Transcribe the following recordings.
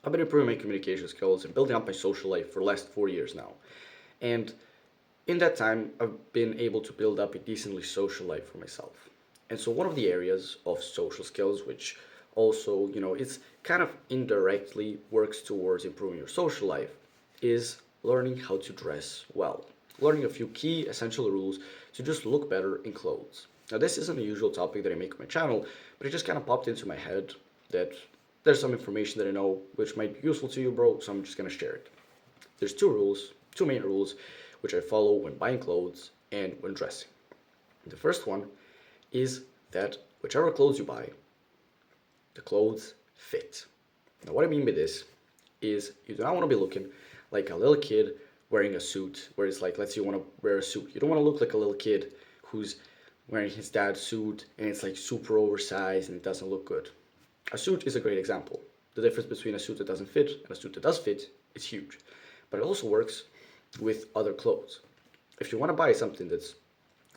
I've been improving my communication skills and building up my social life for the last 4 years now. And in that time, I've been able to build up a decently social life for myself. And so one of the areas of social skills, which also, it's kind of indirectly works towards improving your social life, is learning how to dress well. Learning a few key essential rules to just look better in clothes. Now, this isn't a usual topic that I make on my channel, but it just kind of popped into my head that there's some information that I know which might be useful to you, bro, so I'm just gonna share it. There's two main rules, which I follow when buying clothes and when dressing. The first one is that whichever clothes you buy, the clothes fit. Now, what I mean by this is you do not want to be looking like a little kid wearing a suit, where it's like, let's say you want to wear a suit. You don't want to look like a little kid who's wearing his dad's suit and it's like super oversized and it doesn't look good. A suit is a great example. The difference between a suit that doesn't fit and a suit that does fit is huge. But it also works with other clothes. If you want to buy something that's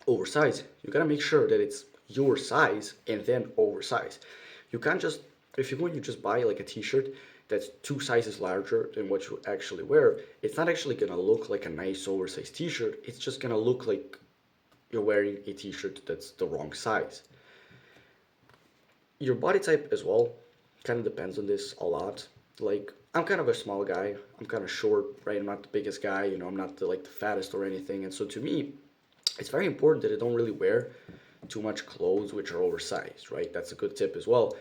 oversized, you gotta make sure that it's your size and then oversized. You can't just, if you're going to just buy like a t-shirt that's 2 sizes larger than what you actually wear, it's not actually gonna look like a nice oversized t-shirt. It's just gonna look like you're wearing a t-shirt that's the wrong size. Your body type as well kind of depends on this a lot. Like, I'm kind of a small guy. I'm kind of short, right? I'm not the biggest guy. I'm not the fattest or anything. And so to me, it's very important that I don't really wear too much clothes which are oversized, right? That's a good tip as well.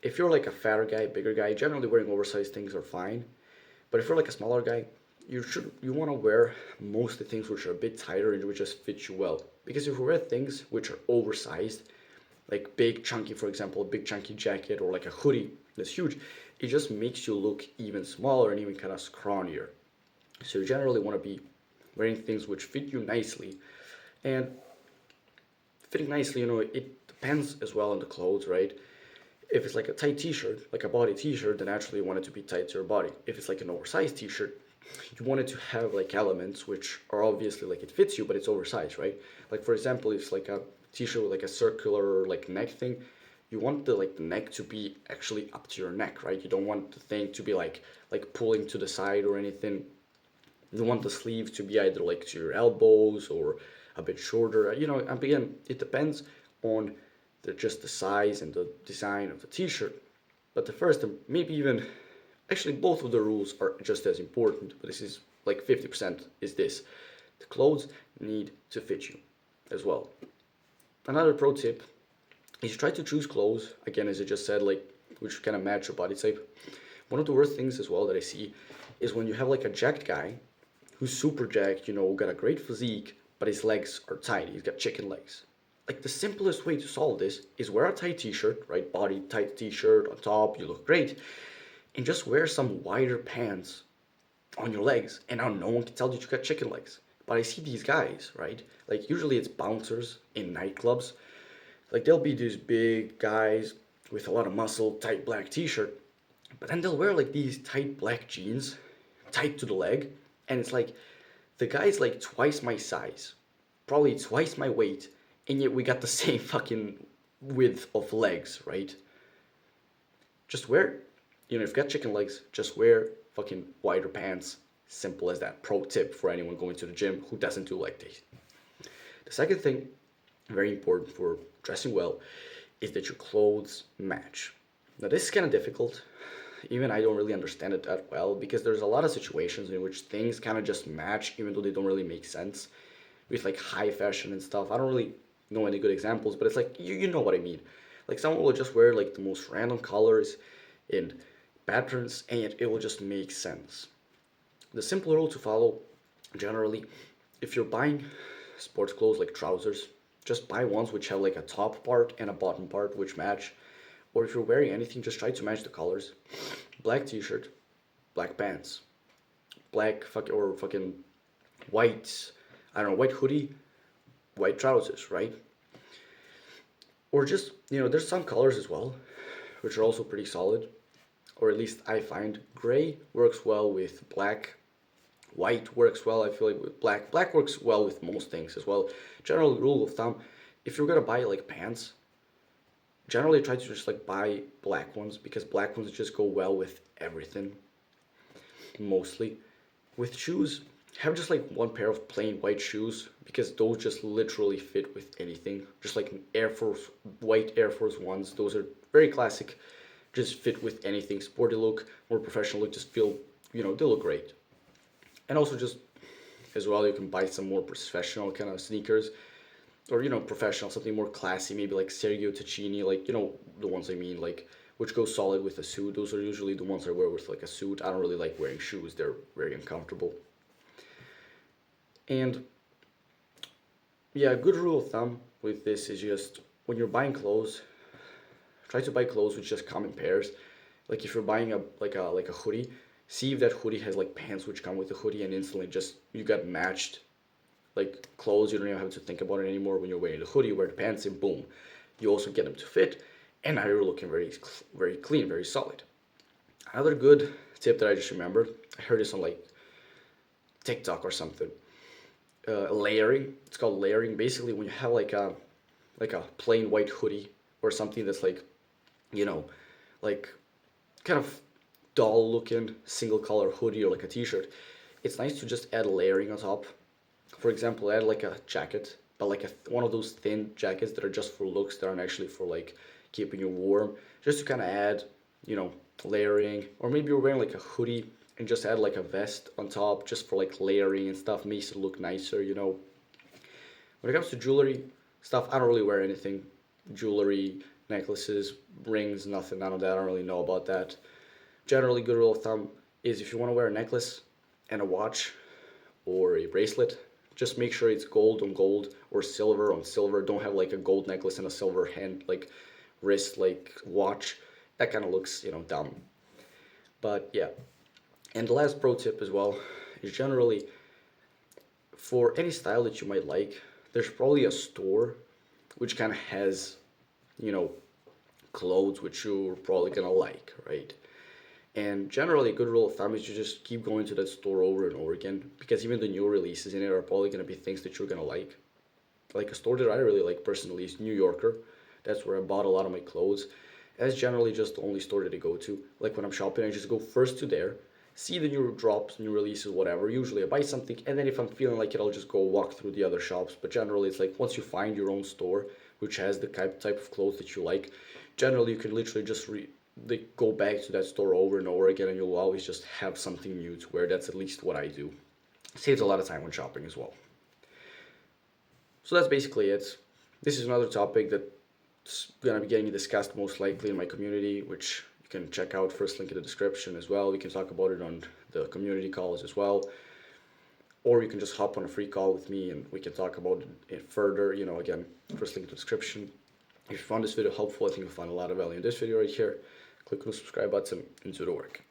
If you're like a fatter guy, bigger guy, generally wearing oversized things are fine. But if you're like a smaller guy, you want to wear mostly things which are a bit tighter and which just fit you well. Because if you wear things which are oversized, like big chunky, for example, a big chunky jacket or like a hoodie that's huge, it just makes you look even smaller and even kind of scrawnier. So you generally want to be wearing things which fit you nicely. And fitting nicely, it depends as well on the clothes, right? If it's like a tight t-shirt, like a body t-shirt, then naturally you want it to be tight to your body. If it's like an oversized t-shirt, you want it to have like elements which are obviously like it fits you, but it's oversized, right? Like for example, if it's like a t-shirt with like a circular like neck thing, you want the neck to be actually up to your neck, right? You don't want the thing to be like pulling to the side or anything. You want the sleeves to be either like to your elbows or a bit shorter. And again, it depends on just the size and the design of the t-shirt. But the first, and maybe even, actually both of the rules are just as important, but this is like 50% is this. The clothes need to fit you as well. Another pro tip is you try to choose clothes, again, as I just said, like, which kind of match your body type. One of the worst things as well that I see is when you have like a jacked guy who's super jacked, got a great physique, but his legs are tiny. He's got chicken legs. Like the simplest way to solve this is wear a tight t-shirt, right? Body tight t-shirt on top, you look great. And just wear some wider pants on your legs. And now no one can tell you got chicken legs. But I see these guys, right? Like usually it's bouncers in nightclubs. Like they'll be these big guys with a lot of muscle, tight black t-shirt. But then they'll wear like these tight black jeans, tight to the leg. And it's like, the guy's like twice my size, probably twice my weight, and yet we got the same fucking width of legs, right? Just wear, if you've got chicken legs, just wear fucking wider pants. Simple as that. Pro tip for anyone going to the gym who doesn't do like this. The second thing, very important for dressing well, is that your clothes match. Now, this is kind of difficult. Even I don't really understand it that well because there's a lot of situations in which things kind of just match even though they don't really make sense with like high fashion and stuff. I don't really know any good examples, but it's like you know what I mean. Like someone will just wear like the most random colors and patterns and yet it will just make sense. The simple rule to follow generally, if you're buying sports clothes like trousers, just buy ones which have like a top part and a bottom part which match. Or if you're wearing anything, just try to match the colors. Black t-shirt, black pants, black fucking white, I don't know, white hoodie, white trousers, right? Or just, there's some colors as well, which are also pretty solid. Or at least I find gray works well with black. White works well, I feel like, with black. Black works well with most things as well. General rule of thumb, if you're gonna buy like pants, generally try to just like buy black ones because black ones just go well with everything. mostly. With shoes, have just like one pair of plain white shoes because those just literally fit with anything. Just like Air Force, white Air Force Ones, those are very classic, just fit with anything. Sporty look, more professional look, just feel, they look great. And also just as well, you can buy some more professional kind of sneakers or professional, something more classy, maybe like Sergio Tacchini, like the ones I mean, like which go solid with a suit. Those are usually the ones I wear with like a suit. I don't really like wearing shoes; they're very uncomfortable. And yeah, a good rule of thumb with this is just when you're buying clothes, try to buy clothes with just common pairs. Like if you're buying a hoodie, see if that hoodie has like pants which come with the hoodie, and instantly just you got matched like clothes. You don't even have to think about it anymore. When you're wearing the hoodie, you wear the pants, and boom, you also get them to fit, and now you're looking very clean, very solid. Another good tip that I just remembered, I heard this on like TikTok or something. Layering. It's called layering. Basically, when you have like a plain white hoodie or something that's like you know like kind of dull looking single color hoodie or like a t-shirt, it's nice to just add layering on top. For example, add like a jacket, but like one of those thin jackets that are just for looks, that aren't actually for like keeping you warm, just to kind of add, you know, layering. Or maybe you're wearing like a hoodie and just add like a vest on top just for like layering and stuff, makes it look nicer. When it comes to jewelry stuff, I don't really wear anything. Jewelry, necklaces, rings, nothing, none of that. I don't really know about that. Generally, good rule of thumb is if you want to wear a necklace and a watch or a bracelet, just make sure it's gold on gold or silver on silver. Don't have like a gold necklace and a silver hand, like wrist, like watch. That kind of looks, dumb. But yeah. And the last pro tip as well is generally for any style that you might like, there's probably a store which kind of has, you know, clothes which you're probably gonna like, right? And generally, a good rule of thumb is you just keep going to that store over and over again because even the new releases in it are probably gonna be things that you're gonna like. Like a store that I really like personally is New Yorker. That's where I bought a lot of my clothes. That's generally just the only store that I go to. Like when I'm shopping, I just go first to there, see the new drops, new releases, whatever. Usually I buy something, and then if I'm feeling like it, I'll just go walk through the other shops. But generally, it's like once you find your own store, which has the type of clothes that you like, generally you can literally just go back to that store over and over again, and you'll always just have something new to wear. That's at least what I do. Saves a lot of time when shopping as well. So that's basically it. This is another topic that's going to be getting discussed most likely in my community, which you can check out, first link in the description as well. We can talk about it on the community calls as well. Or you can just hop on a free call with me and we can talk about it further. Again, first link in the description. If you found this video helpful, I think you'll find a lot of value in this video right here. Click on the subscribe button and do the work.